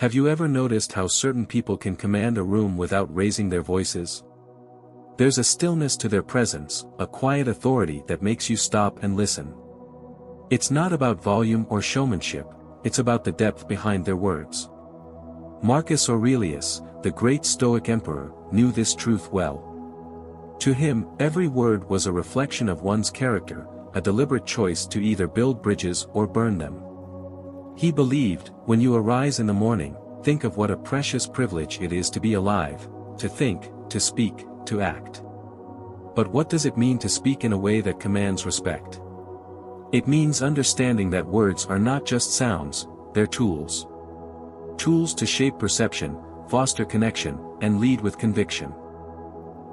Have you ever noticed how certain people can command a room without raising their voices? There's a stillness to their presence, a quiet authority that makes you stop and listen. It's not about volume or showmanship, it's about the depth behind their words. Marcus Aurelius, the great Stoic emperor, knew this truth well. To him, every word was a reflection of one's character, a deliberate choice to either build bridges or burn them. He believed, when you arise in the morning, think of what a precious privilege it is to be alive, to think, to speak, to act. But what does it mean to speak in a way that commands respect? It means understanding that words are not just sounds, they're tools. Tools to shape perception, foster connection, and lead with conviction.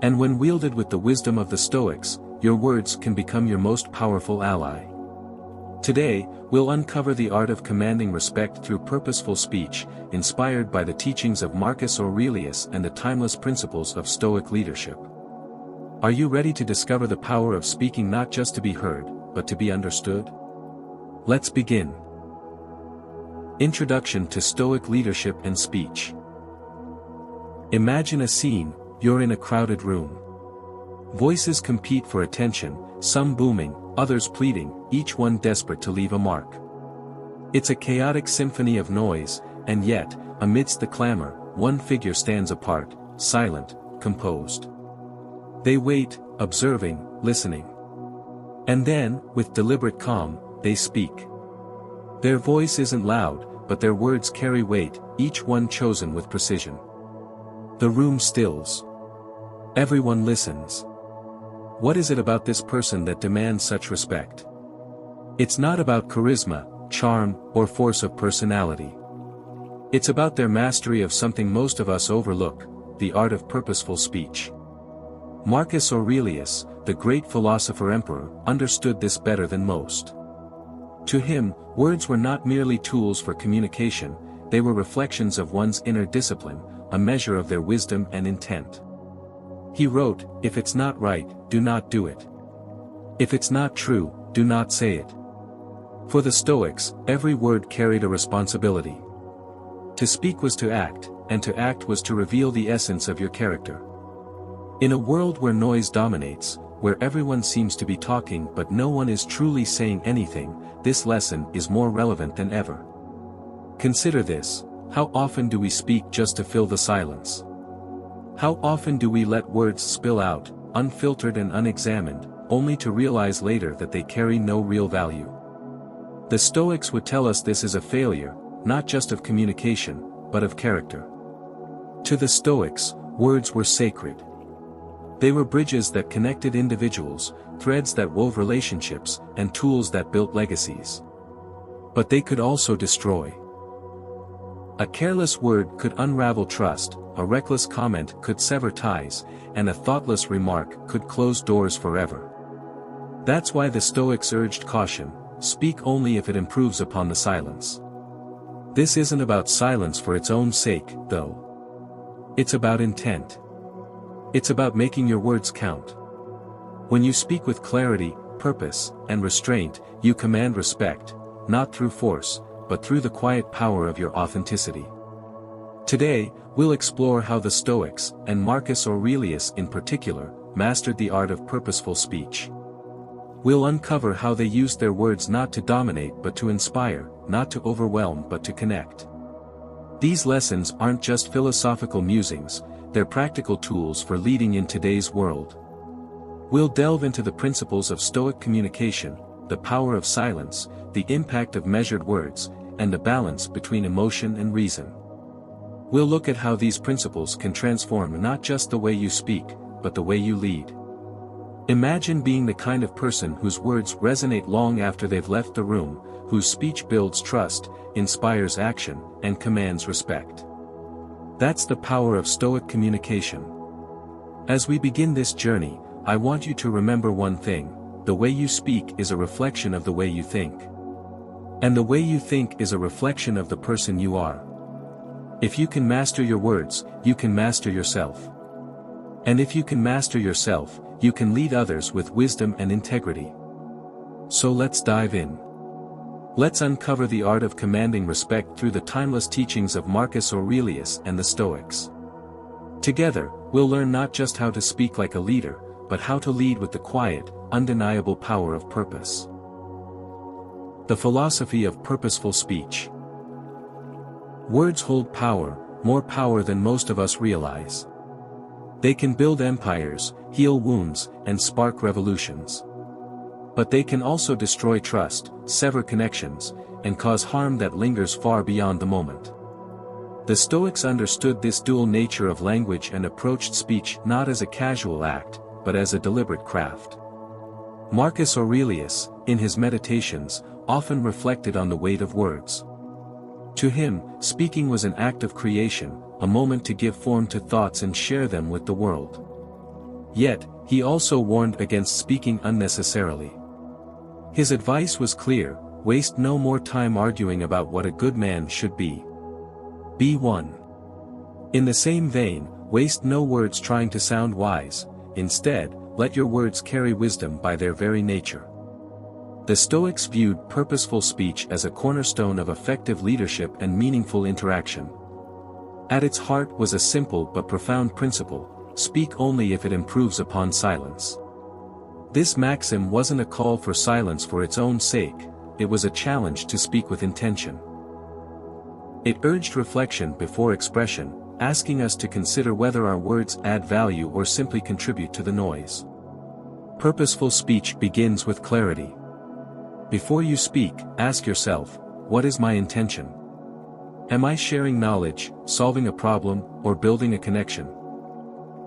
And when wielded with the wisdom of the Stoics, your words can become your most powerful ally. Today, we'll uncover the art of commanding respect through purposeful speech, inspired by the teachings of Marcus Aurelius and the timeless principles of Stoic leadership. Are you ready to discover the power of speaking not just to be heard, but to be understood? Let's begin. Introduction to Stoic Leadership and Speech. Imagine a scene, you're in a crowded room. Voices compete for attention, some booming, others pleading, each one desperate to leave a mark. It's a chaotic symphony of noise, and yet, amidst the clamor, one figure stands apart, silent, composed. They wait, observing, listening. And then, with deliberate calm, they speak. Their voice isn't loud, but their words carry weight, each one chosen with precision. The room stills. Everyone listens. What is it about this person that demands such respect? It's not about charisma, charm, or force of personality. It's about their mastery of something most of us overlook, the art of purposeful speech. Marcus Aurelius, the great philosopher-emperor, understood this better than most. To him, words were not merely tools for communication, they were reflections of one's inner discipline, a measure of their wisdom and intent. He wrote, "If it's not right, do not do it. If it's not true, do not say it." For the Stoics, every word carried a responsibility. To speak was to act, and to act was to reveal the essence of your character. In a world where noise dominates, where everyone seems to be talking but no one is truly saying anything, this lesson is more relevant than ever. Consider this: how often do we speak just to fill the silence? How often do we let words spill out, unfiltered and unexamined, only to realize later that they carry no real value? The Stoics would tell us this is a failure, not just of communication, but of character. To the Stoics, words were sacred. They were bridges that connected individuals, threads that wove relationships, and tools that built legacies. But they could also destroy. A careless word could unravel trust, a reckless comment could sever ties, and a thoughtless remark could close doors forever. That's why the Stoics urged caution: speak only if it improves upon the silence. This isn't about silence for its own sake, though. It's about intent. It's about making your words count. When you speak with clarity, purpose, and restraint, you command respect, not through force, but through the quiet power of your authenticity. Today, we'll explore how the Stoics, and Marcus Aurelius in particular, mastered the art of purposeful speech. We'll uncover how they used their words not to dominate but to inspire, not to overwhelm but to connect. These lessons aren't just philosophical musings, they're practical tools for leading in today's world. We'll delve into the principles of Stoic communication, the power of silence, the impact of measured words, and the balance between emotion and reason. We'll look at how these principles can transform not just the way you speak, but the way you lead. Imagine being the kind of person whose words resonate long after they've left the room, whose speech builds trust, inspires action, and commands respect. That's the power of Stoic communication. As we begin this journey, I want you to remember one thing: the way you speak is a reflection of the way you think. And the way you think is a reflection of the person you are. If you can master your words, you can master yourself. And if you can master yourself, you can lead others with wisdom and integrity. So let's dive in. Let's uncover the art of commanding respect through the timeless teachings of Marcus Aurelius and the Stoics. Together, we'll learn not just how to speak like a leader, but how to lead with the quiet, undeniable power of purpose. The philosophy of purposeful speech. Words hold power, more power than most of us realize. They can build empires, heal wounds, and spark revolutions. But they can also destroy trust, sever connections, and cause harm that lingers far beyond the moment. The Stoics understood this dual nature of language and approached speech not as a casual act, but as a deliberate craft. Marcus Aurelius, in his Meditations, often reflected on the weight of words. To him, speaking was an act of creation, a moment to give form to thoughts and share them with the world. Yet, he also warned against speaking unnecessarily. His advice was clear: waste no more time arguing about what a good man should be. Be one. In the same vein, waste no words trying to sound wise. Instead, let your words carry wisdom by their very nature. The Stoics viewed purposeful speech as a cornerstone of effective leadership and meaningful interaction. At its heart was a simple but profound principle: speak only if it improves upon silence. This maxim wasn't a call for silence for its own sake, it was a challenge to speak with intention. It urged reflection before expression, asking us to consider whether our words add value or simply contribute to the noise. Purposeful speech begins with clarity. Before you speak, ask yourself, what is my intention? Am I sharing knowledge, solving a problem, or building a connection?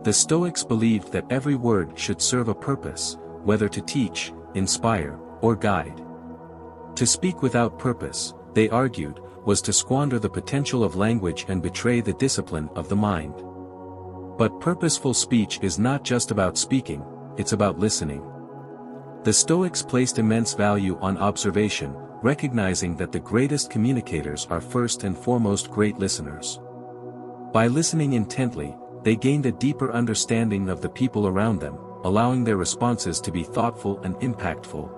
The Stoics believed that every word should serve a purpose, whether to teach, inspire, or guide. To speak without purpose, they argued, was to squander the potential of language and betray the discipline of the mind. But purposeful speech is not just about speaking, it's about listening. The Stoics placed immense value on observation, recognizing that the greatest communicators are first and foremost great listeners. By listening intently, they gained a deeper understanding of the people around them, allowing their responses to be thoughtful and impactful.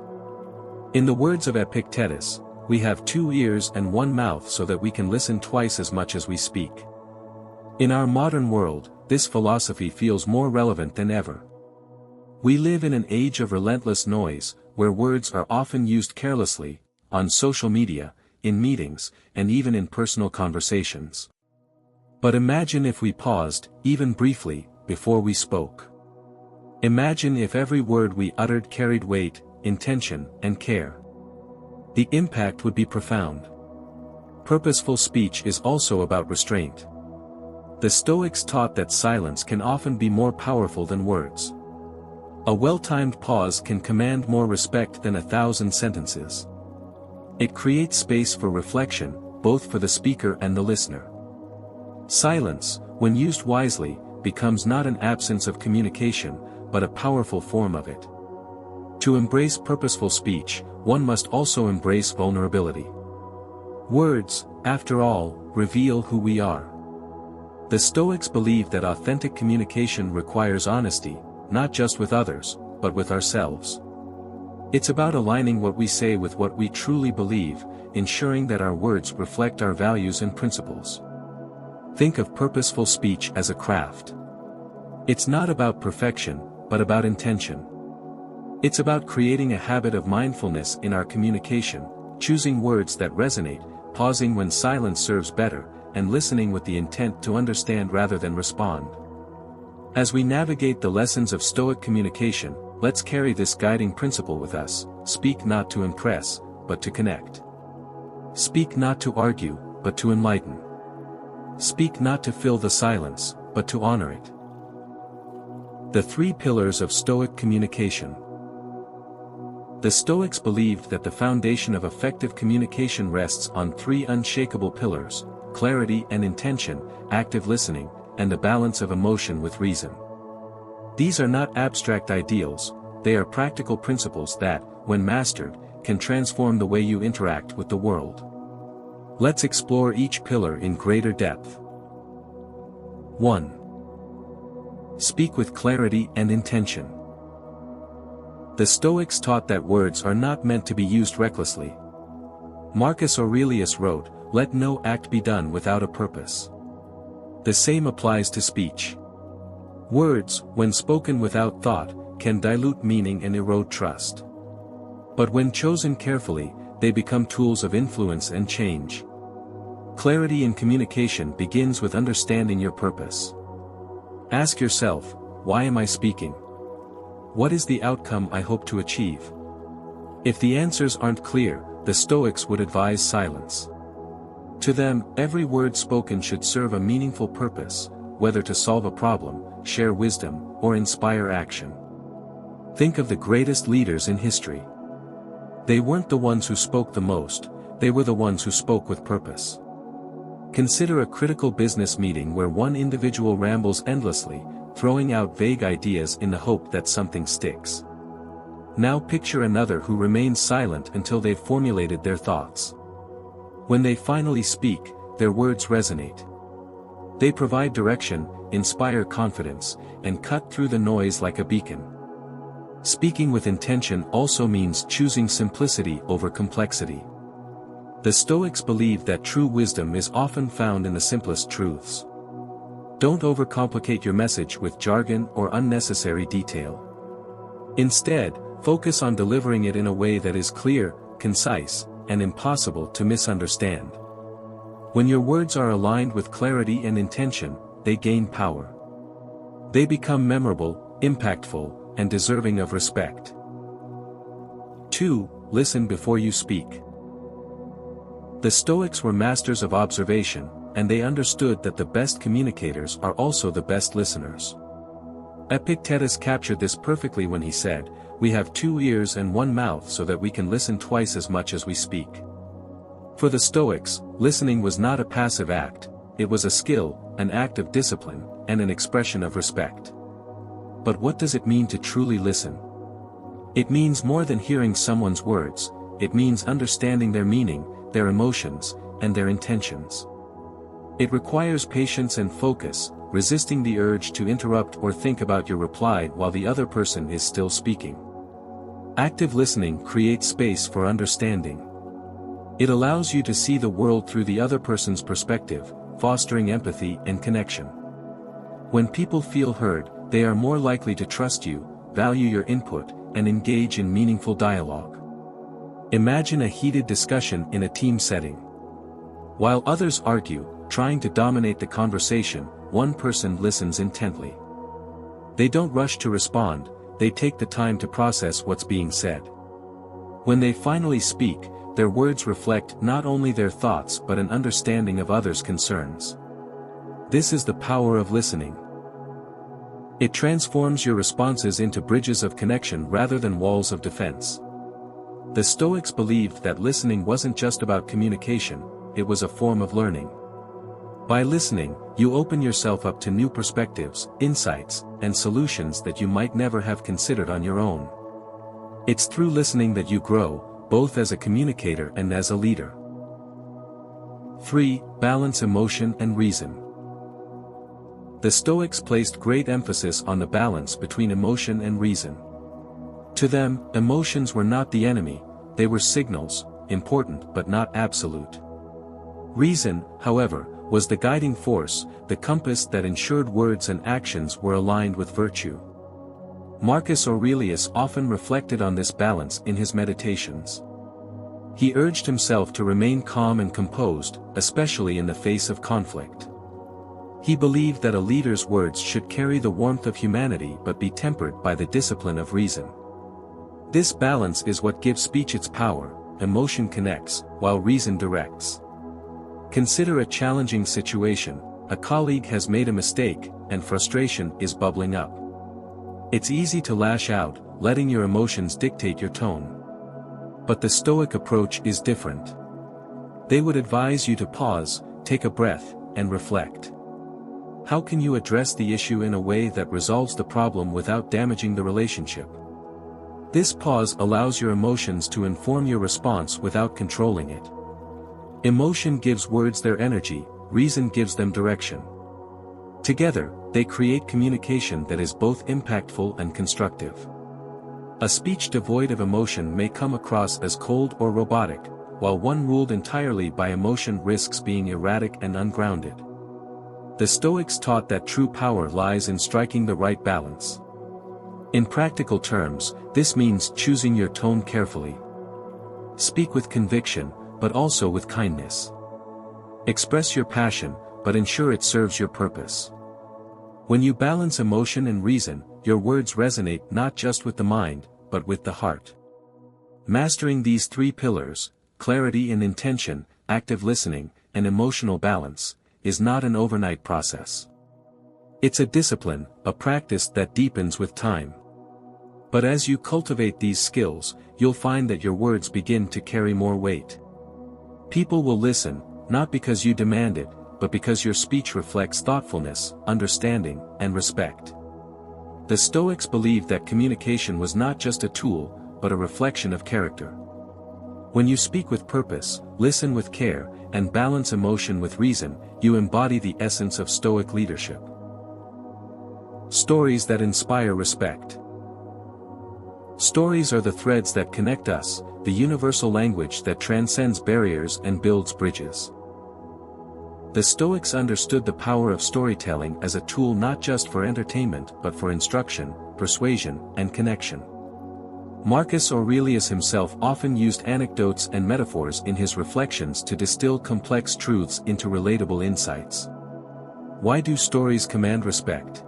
In the words of Epictetus, we have 2 ears and 1 mouth so that we can listen twice as much as we speak. In our modern world, this philosophy feels more relevant than ever. We live in an age of relentless noise, where words are often used carelessly, on social media, in meetings, and even in personal conversations. But imagine if we paused, even briefly, before we spoke. Imagine if every word we uttered carried weight, intention, and care. The impact would be profound. Purposeful speech is also about restraint. The Stoics taught that silence can often be more powerful than words. A well-timed pause can command more respect than 1,000 sentences. It creates space for reflection, both for the speaker and the listener. Silence, when used wisely, becomes not an absence of communication, but a powerful form of it. To embrace purposeful speech, one must also embrace vulnerability. Words, after all, reveal who we are. The Stoics believe that authentic communication requires honesty, not just with others, but with ourselves. It's about aligning what we say with what we truly believe, ensuring that our words reflect our values and principles. Think of purposeful speech as a craft. It's not about perfection, but about intention. It's about creating a habit of mindfulness in our communication, choosing words that resonate, pausing when silence serves better, and listening with the intent to understand rather than respond. As we navigate the lessons of Stoic communication, let's carry this guiding principle with us: speak not to impress, but to connect. Speak not to argue, but to enlighten. Speak not to fill the silence, but to honor it. The 3 pillars of Stoic communication. The Stoics believed that the foundation of effective communication rests on 3 unshakable pillars: clarity and intention, active listening, and the balance of emotion with reason. These are not abstract ideals, they are practical principles that, when mastered, can transform the way you interact with the world. Let's explore each pillar in greater depth. 1. Speak with clarity and intention. The Stoics taught that words are not meant to be used recklessly. Marcus Aurelius wrote, "Let no act be done without a purpose." The same applies to speech. Words, when spoken without thought, can dilute meaning and erode trust. But when chosen carefully, they become tools of influence and change. Clarity in communication begins with understanding your purpose. Ask yourself, why am I speaking? What is the outcome I hope to achieve? If the answers aren't clear, the Stoics would advise silence. To them, every word spoken should serve a meaningful purpose, whether to solve a problem, share wisdom, or inspire action. Think of the greatest leaders in history. They weren't the ones who spoke the most, they were the ones who spoke with purpose. Consider a critical business meeting where one individual rambles endlessly, throwing out vague ideas in the hope that something sticks. Now picture another who remains silent until they've formulated their thoughts. When they finally speak, their words resonate. They provide direction, inspire confidence, and cut through the noise like a beacon. Speaking with intention also means choosing simplicity over complexity. The Stoics believe that true wisdom is often found in the simplest truths. Don't overcomplicate your message with jargon or unnecessary detail. Instead, focus on delivering it in a way that is clear, concise, and impossible to misunderstand. When your words are aligned with clarity and intention, they gain power. They become memorable, impactful, and deserving of respect. 2. Listen before you speak. The Stoics were masters of observation, and they understood that the best communicators are also the best listeners. Epictetus captured this perfectly when he said, "We have 2 ears and 1 mouth so that we can listen twice as much as we speak." For the Stoics, listening was not a passive act, it was a skill, an act of discipline, and an expression of respect. But what does it mean to truly listen? It means more than hearing someone's words, it means understanding their meaning, their emotions, and their intentions. It requires patience and focus, resisting the urge to interrupt or think about your reply while the other person is still speaking. Active listening creates space for understanding. It allows you to see the world through the other person's perspective, fostering empathy and connection. When people feel heard, they are more likely to trust you, value your input, and engage in meaningful dialogue. Imagine a heated discussion in a team setting. While others argue, trying to dominate the conversation, one person listens intently. They don't rush to respond, they take the time to process what's being said. When they finally speak, their words reflect not only their thoughts but an understanding of others' concerns. This is the power of listening. It transforms your responses into bridges of connection rather than walls of defense. The Stoics believed that listening wasn't just about communication, it was a form of learning. By listening, you open yourself up to new perspectives, insights, and solutions that you might never have considered on your own. It's through listening that you grow, both as a communicator and as a leader. 3. Balance emotion and reason. The Stoics placed great emphasis on the balance between emotion and reason. To them, emotions were not the enemy, they were signals, important but not absolute. Reason, however, was the guiding force, the compass that ensured words and actions were aligned with virtue. Marcus Aurelius often reflected on this balance in his meditations. He urged himself to remain calm and composed, especially in the face of conflict. He believed that a leader's words should carry the warmth of humanity but be tempered by the discipline of reason. This balance is what gives speech its power, emotion connects, while reason directs. Consider a challenging situation, a colleague has made a mistake, and frustration is bubbling up. It's easy to lash out, letting your emotions dictate your tone. But the Stoic approach is different. They would advise you to pause, take a breath, and reflect. How can you address the issue in a way that resolves the problem without damaging the relationship? This pause allows your emotions to inform your response without controlling it. Emotion gives words their energy, reason gives them direction. Together, they create communication that is both impactful and constructive. A speech devoid of emotion may come across as cold or robotic, while one ruled entirely by emotion risks being erratic and ungrounded. The Stoics taught that true power lies in striking the right balance. In practical terms, this means choosing your tone carefully. Speak with conviction, but also with kindness. Express your passion, but ensure it serves your purpose. When you balance emotion and reason, your words resonate not just with the mind, but with the heart. Mastering these three pillars, clarity and intention, active listening, and emotional balance, is not an overnight process. It's a discipline, a practice that deepens with time. But as you cultivate these skills, you'll find that your words begin to carry more weight. People will listen, not because you demand it, but because your speech reflects thoughtfulness, understanding, and respect. The Stoics believed that communication was not just a tool, but a reflection of character. When you speak with purpose, listen with care, and balance emotion with reason, you embody the essence of Stoic leadership. Stories that inspire respect. Stories are the threads that connect us, the universal language that transcends barriers and builds bridges. The Stoics understood the power of storytelling as a tool not just for entertainment but for instruction, persuasion, and connection. Marcus Aurelius himself often used anecdotes and metaphors in his reflections to distill complex truths into relatable insights. Why do stories command respect?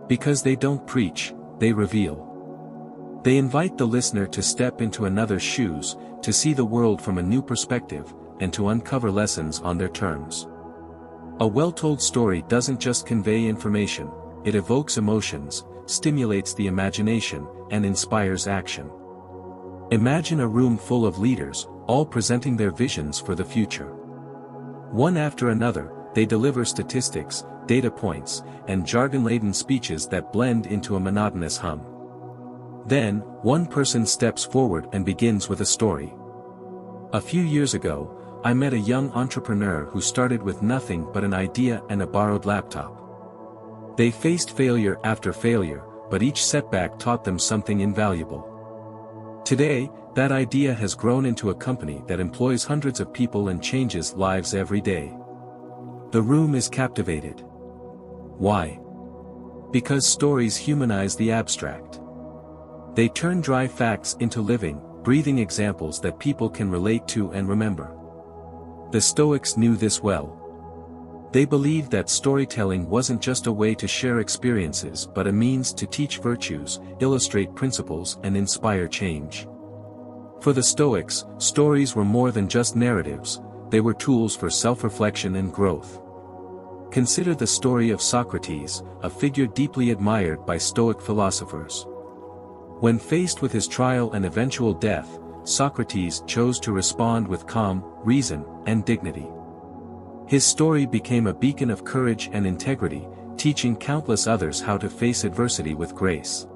Because they don't preach, they reveal. They invite the listener to step into another's shoes, to see the world from a new perspective, and to uncover lessons on their terms. A well-told story doesn't just convey information, it evokes emotions, stimulates the imagination, and inspires action. Imagine a room full of leaders, all presenting their visions for the future. One after another, they deliver statistics, data points, and jargon-laden speeches that blend into a monotonous hum. Then, one person steps forward and begins with a story. A few years ago, I met a young entrepreneur who started with nothing but an idea and a borrowed laptop. They faced failure after failure, but each setback taught them something invaluable. Today, that idea has grown into a company that employs hundreds of people and changes lives every day. The room is captivated. Why? Because stories humanize the abstract. They turn dry facts into living, breathing examples that people can relate to and remember. The Stoics knew this well. They believed that storytelling wasn't just a way to share experiences but a means to teach virtues, illustrate principles, and inspire change. For the Stoics, stories were more than just narratives, they were tools for self-reflection and growth. Consider the story of Socrates, a figure deeply admired by Stoic philosophers. When faced with his trial and eventual death, Socrates chose to respond with calm, reason, and dignity. His story became a beacon of courage and integrity, teaching countless others how to face adversity with grace.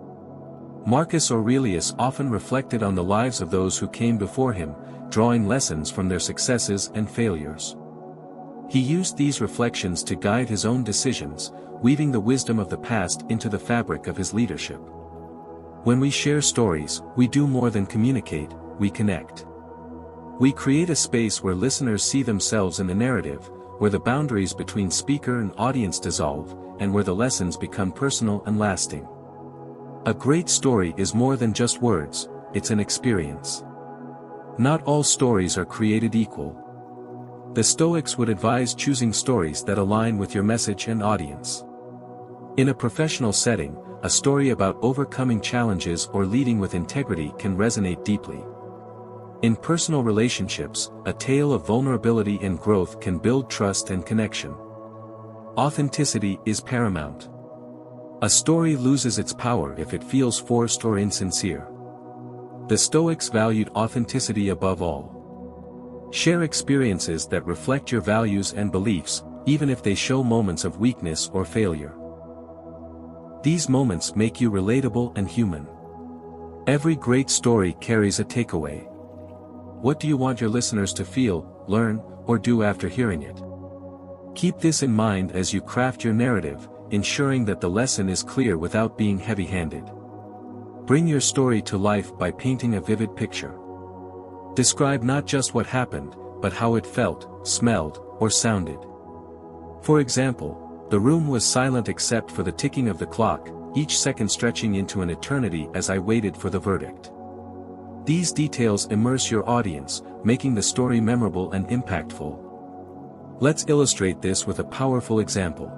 Marcus Aurelius often reflected on the lives of those who came before him, drawing lessons from their successes and failures. He used these reflections to guide his own decisions, weaving the wisdom of the past into the fabric of his leadership. When we share stories, we do more than communicate, we connect. We create a space where listeners see themselves in the narrative, where the boundaries between speaker and audience dissolve, and where the lessons become personal and lasting. A great story is more than just words, it's an experience. Not all stories are created equal. The Stoics would advise choosing stories that align with your message and audience. In a professional setting, a story about overcoming challenges or leading with integrity can resonate deeply. In personal relationships, a tale of vulnerability and growth can build trust and connection. Authenticity is paramount. A story loses its power if it feels forced or insincere. The Stoics valued authenticity above all. Share experiences that reflect your values and beliefs, even if they show moments of weakness or failure. These moments make you relatable and human. Every great story carries a takeaway. What do you want your listeners to feel, learn, or do after hearing it? Keep this in mind as you craft your narrative, ensuring that the lesson is clear without being heavy-handed. Bring your story to life by painting a vivid picture. Describe not just what happened, but how it felt, smelled, or sounded. For example, the room was silent except for the ticking of the clock, each second stretching into an eternity as I waited for the verdict. These details immerse your audience, making the story memorable and impactful. Let's illustrate this with a powerful example.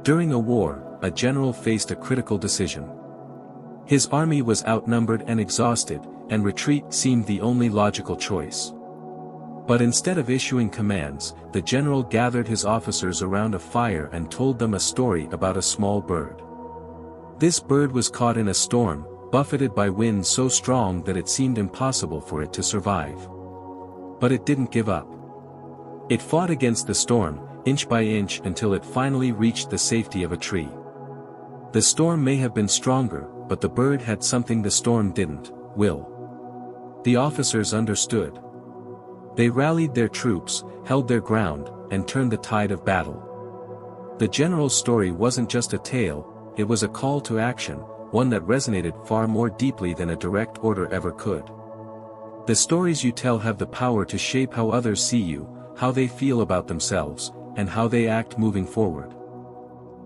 During a war, a general faced a critical decision. His army was outnumbered and exhausted, and retreat seemed the only logical choice. But instead of issuing commands, the general gathered his officers around a fire and told them a story about a small bird. This bird was caught in a storm, buffeted by winds so strong that it seemed impossible for it to survive. But it didn't give up. It fought against the storm, inch by inch until it finally reached the safety of a tree. The storm may have been stronger, but the bird had something the storm didn't: will. The officers understood. They rallied their troops, held their ground, and turned the tide of battle. The general's story wasn't just a tale, it was a call to action, one that resonated far more deeply than a direct order ever could. The stories you tell have the power to shape how others see you, how they feel about themselves, and how they act moving forward.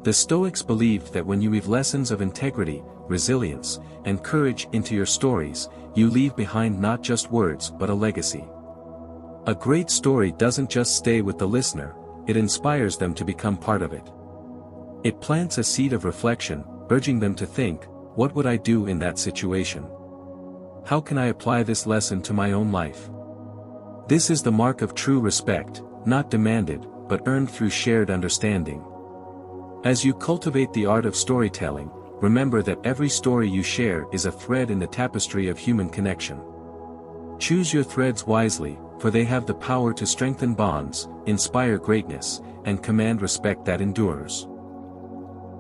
The Stoics believed that when you weave lessons of integrity, resilience, and courage into your stories, you leave behind not just words but a legacy. A great story doesn't just stay with the listener, it inspires them to become part of it. It plants a seed of reflection, urging them to think, what would I do in that situation? How can I apply this lesson to my own life? This is the mark of true respect, not demanded, but earned through shared understanding. As you cultivate the art of storytelling, remember that every story you share is a thread in the tapestry of human connection. Choose your threads wisely, for they have the power to strengthen bonds, inspire greatness, and command respect that endures.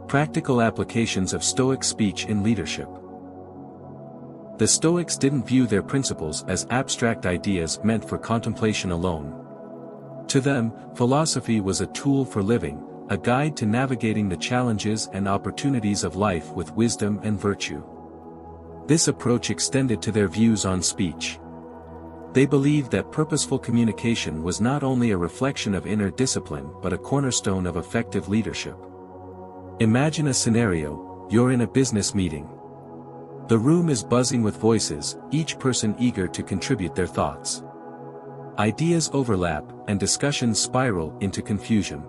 Practical applications of Stoic speech in leadership. The Stoics didn't view their principles as abstract ideas meant for contemplation alone. To them, philosophy was a tool for living, a guide to navigating the challenges and opportunities of life with wisdom and virtue. This approach extended to their views on speech. They believed that purposeful communication was not only a reflection of inner discipline but a cornerstone of effective leadership. Imagine a scenario: you're in a business meeting. The room is buzzing with voices, each person eager to contribute their thoughts. Ideas overlap, and discussions spiral into confusion.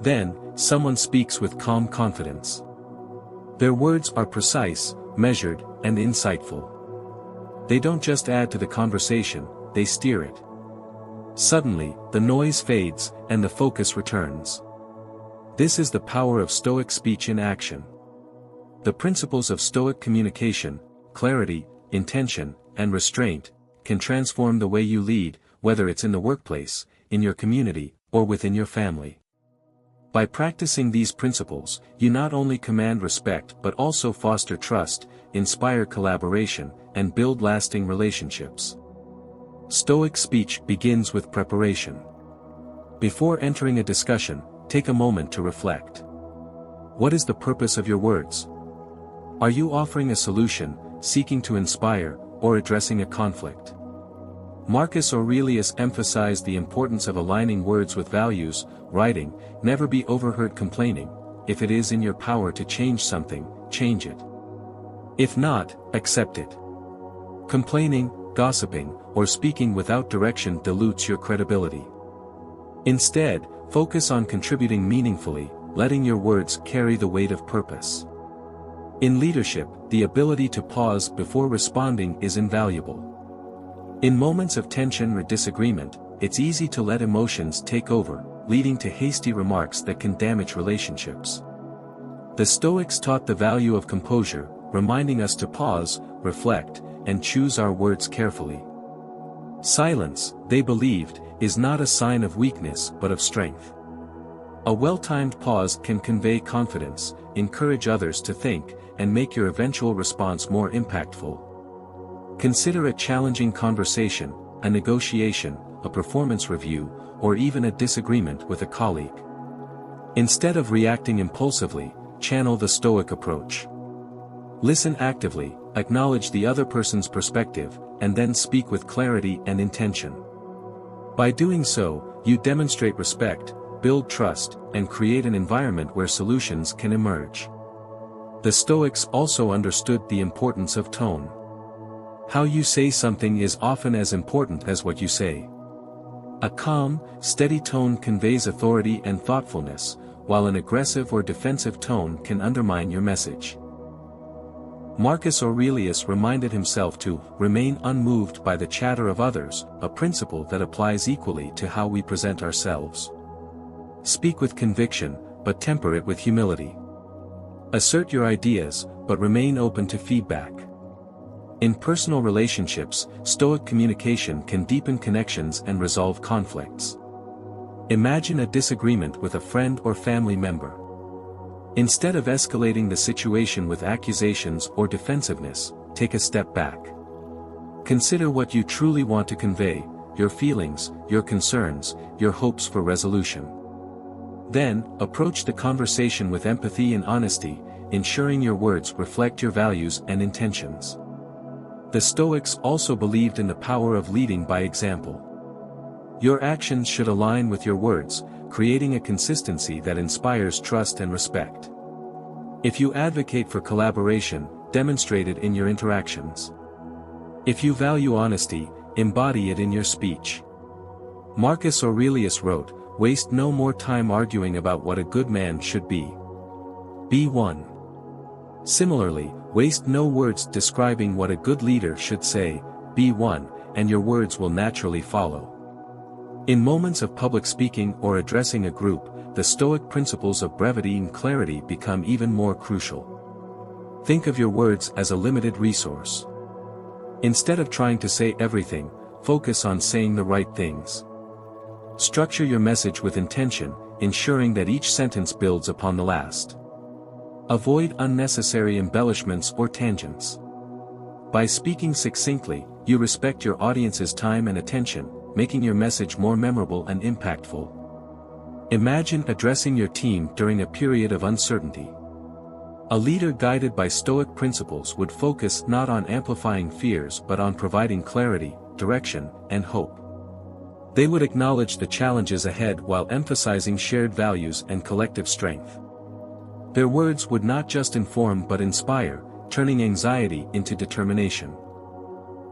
Then, someone speaks with calm confidence. Their words are precise, measured, and insightful. They don't just add to the conversation, they steer it. Suddenly, the noise fades, and the focus returns. This is the power of Stoic speech in action. The principles of Stoic communication, clarity, intention, and restraint, can transform the way you lead, whether it's in the workplace, in your community, or within your family. By practicing these principles, you not only command respect but also foster trust, inspire collaboration, and build lasting relationships. Stoic speech begins with preparation. Before entering a discussion, take a moment to reflect. What is the purpose of your words? Are you offering a solution, seeking to inspire, or addressing a conflict? Marcus Aurelius emphasized the importance of aligning words with values, writing, "Never be overheard complaining. If it is in your power to change something, change it. If not, accept it." Complaining, gossiping, or speaking without direction dilutes your credibility. Instead, focus on contributing meaningfully, letting your words carry the weight of purpose. In leadership, the ability to pause before responding is invaluable. In moments of tension or disagreement, it's easy to let emotions take over, leading to hasty remarks that can damage relationships. The Stoics taught the value of composure, reminding us to pause, reflect, and choose our words carefully. Silence, they believed, is not a sign of weakness but of strength. A well-timed pause can convey confidence, encourage others to think, and make your eventual response more impactful. Consider a challenging conversation, a negotiation, a performance review, or even a disagreement with a colleague. Instead of reacting impulsively, channel the Stoic approach. Listen actively, acknowledge the other person's perspective, and then speak with clarity and intention. By doing so, you demonstrate respect, build trust, and create an environment where solutions can emerge. The Stoics also understood the importance of tone. How you say something is often as important as what you say. A calm, steady tone conveys authority and thoughtfulness, while an aggressive or defensive tone can undermine your message. Marcus Aurelius reminded himself to remain unmoved by the chatter of others, a principle that applies equally to how we present ourselves. Speak with conviction, but temper it with humility. Assert your ideas, but remain open to feedback. In personal relationships, Stoic communication can deepen connections and resolve conflicts. Imagine a disagreement with a friend or family member. Instead of escalating the situation with accusations or defensiveness, take a step back. Consider what you truly want to convey, your feelings, your concerns, your hopes for resolution. Then, approach the conversation with empathy and honesty, ensuring your words reflect your values and intentions. The Stoics also believed in the power of leading by example. Your actions should align with your words, creating a consistency that inspires trust and respect. If you advocate for collaboration, demonstrate it in your interactions. If you value honesty, embody it in your speech. Marcus Aurelius wrote, "Waste no more time arguing about what a good man should be. Be one." Similarly, waste no words describing what a good leader should say, be one, and your words will naturally follow. In moments of public speaking or addressing a group, the Stoic principles of brevity and clarity become even more crucial. Think of your words as a limited resource. Instead of trying to say everything, focus on saying the right things. Structure your message with intention, ensuring that each sentence builds upon the last. Avoid unnecessary embellishments or tangents. By speaking succinctly, you respect your audience's time and attention, making your message more memorable and impactful. Imagine addressing your team during a period of uncertainty. A leader guided by Stoic principles would focus not on amplifying fears but on providing clarity, direction, and hope. They would acknowledge the challenges ahead while emphasizing shared values and collective strength. Their words would not just inform but inspire, turning anxiety into determination.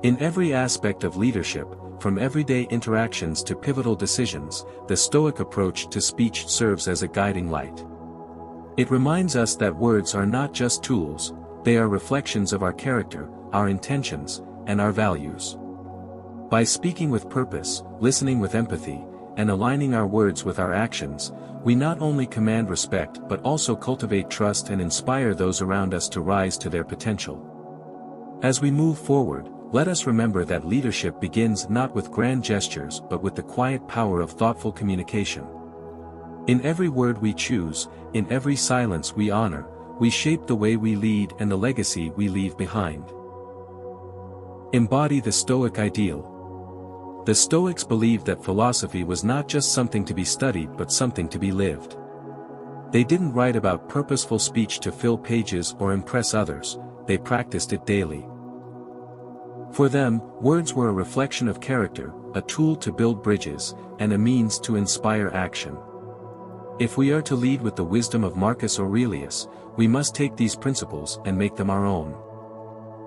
In every aspect of leadership, from everyday interactions to pivotal decisions, the Stoic approach to speech serves as a guiding light. It reminds us that words are not just tools, they are reflections of our character, our intentions, and our values. By speaking with purpose, listening with empathy, and aligning our words with our actions, we not only command respect but also cultivate trust and inspire those around us to rise to their potential. As we move forward, let us remember that leadership begins not with grand gestures but with the quiet power of thoughtful communication. In every word we choose, in every silence we honor, we shape the way we lead and the legacy we leave behind. Embody the Stoic ideal. The Stoics believed that philosophy was not just something to be studied but something to be lived. They didn't write about purposeful speech to fill pages or impress others, they practiced it daily. For them, words were a reflection of character, a tool to build bridges, and a means to inspire action. If we are to lead with the wisdom of Marcus Aurelius, we must take these principles and make them our own.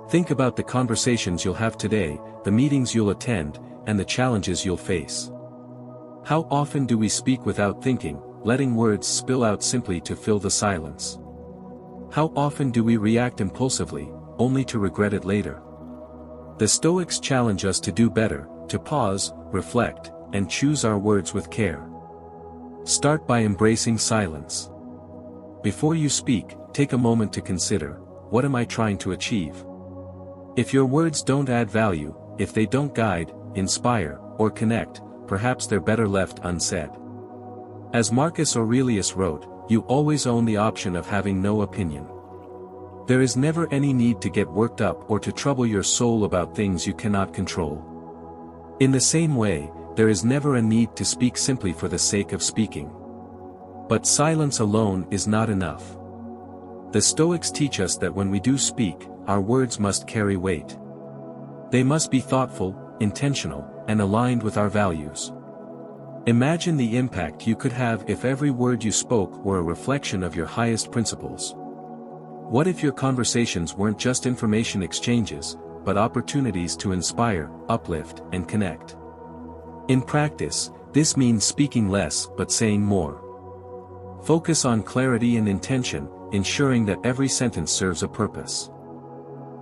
Think about the conversations you'll have today, the meetings you'll attend, and the challenges you'll face. How often do we speak without thinking, letting words spill out simply to fill the silence? How often do we react impulsively, only to regret it later? The Stoics challenge us to do better, to pause, reflect, and choose our words with care. Start by embracing silence. Before you speak, take a moment to consider, what am I trying to achieve? If your words don't add value, if they don't guide, inspire, or connect, perhaps they're better left unsaid. As Marcus Aurelius wrote, you always own the option of having no opinion. There is never any need to get worked up or to trouble your soul about things you cannot control. In the same way, there is never a need to speak simply for the sake of speaking. But silence alone is not enough. The Stoics teach us that when we do speak, our words must carry weight. They must be thoughtful, intentional, and aligned with our values. Imagine the impact you could have if every word you spoke were a reflection of your highest principles. What if your conversations weren't just information exchanges, but opportunities to inspire, uplift, and connect? In practice, this means speaking less but saying more. Focus on clarity and intention, ensuring that every sentence serves a purpose.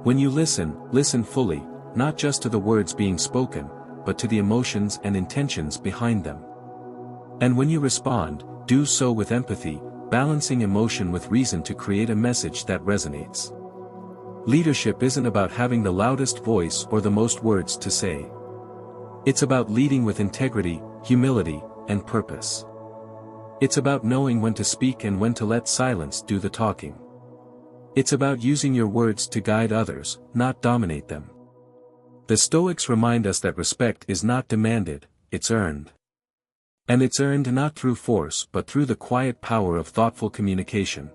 When you listen, listen fully, not just to the words being spoken, but to the emotions and intentions behind them. And when you respond, do so with empathy, balancing emotion with reason to create a message that resonates. Leadership isn't about having the loudest voice or the most words to say. It's about leading with integrity, humility, and purpose. It's about knowing when to speak and when to let silence do the talking. It's about using your words to guide others, not dominate them. The Stoics remind us that respect is not demanded, it's earned. And it's earned not through force but through the quiet power of thoughtful communication.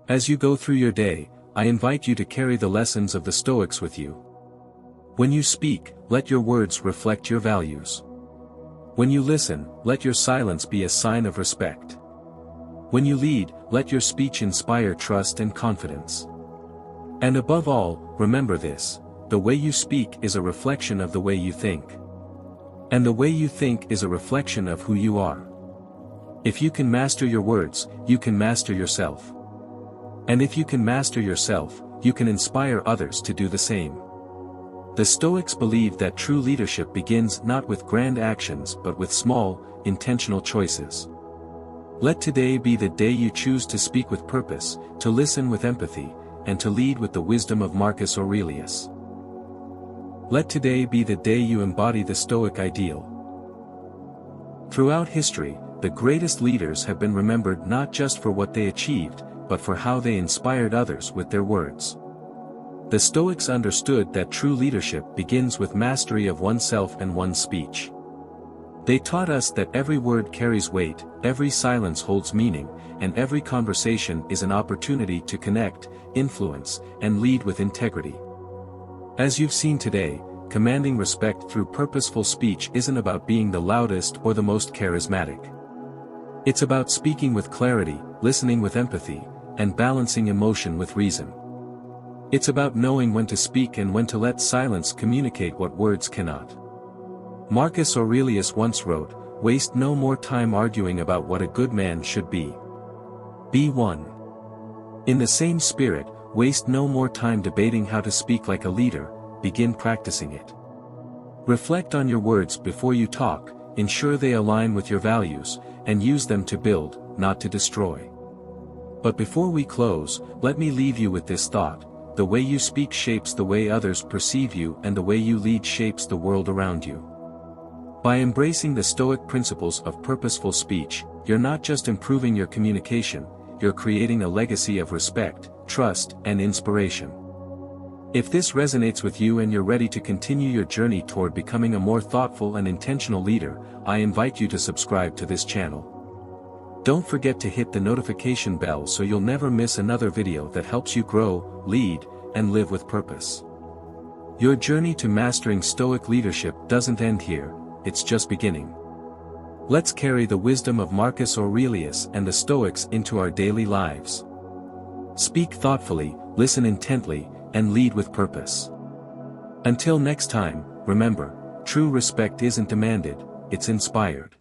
As you go through your day, I invite you to carry the lessons of the Stoics with you. When you speak, let your words reflect your values. When you listen, let your silence be a sign of respect. When you lead, let your speech inspire trust and confidence. And above all, remember this: the way you speak is a reflection of the way you think. And the way you think is a reflection of who you are. If you can master your words, you can master yourself. And if you can master yourself, you can inspire others to do the same. The Stoics believe that true leadership begins not with grand actions but with small, intentional choices. Let today be the day you choose to speak with purpose, to listen with empathy, and to lead with the wisdom of Marcus Aurelius. Let today be the day you embody the Stoic ideal. Throughout history, the greatest leaders have been remembered not just for what they achieved, but for how they inspired others with their words. The Stoics understood that true leadership begins with mastery of oneself and one's speech. They taught us that every word carries weight, every silence holds meaning, and every conversation is an opportunity to connect, influence, and lead with integrity. As you've seen today, commanding respect through purposeful speech isn't about being the loudest or the most charismatic. It's about speaking with clarity, listening with empathy, and balancing emotion with reason. It's about knowing when to speak and when to let silence communicate what words cannot. Marcus Aurelius once wrote, "Waste no more time arguing about what a good man should be. Be one." In the same spirit, waste no more time debating how to speak like a leader, begin practicing it. Reflect on your words before you talk, ensure they align with your values, and use them to build, not to destroy. But before we close, let me leave you with this thought: the way you speak shapes the way others perceive you, and the way you lead shapes the world around you. By embracing the Stoic principles of purposeful speech, you're not just improving your communication, you're creating a legacy of respect, trust, and inspiration. If this resonates with you and you're ready to continue your journey toward becoming a more thoughtful and intentional leader, I invite you to subscribe to this channel. Don't forget to hit the notification bell so you'll never miss another video that helps you grow, lead, and live with purpose. Your journey to mastering Stoic leadership doesn't end here, it's just beginning. Let's carry the wisdom of Marcus Aurelius and the Stoics into our daily lives. Speak thoughtfully, listen intently, and lead with purpose. Until next time, remember, true respect isn't demanded, it's inspired.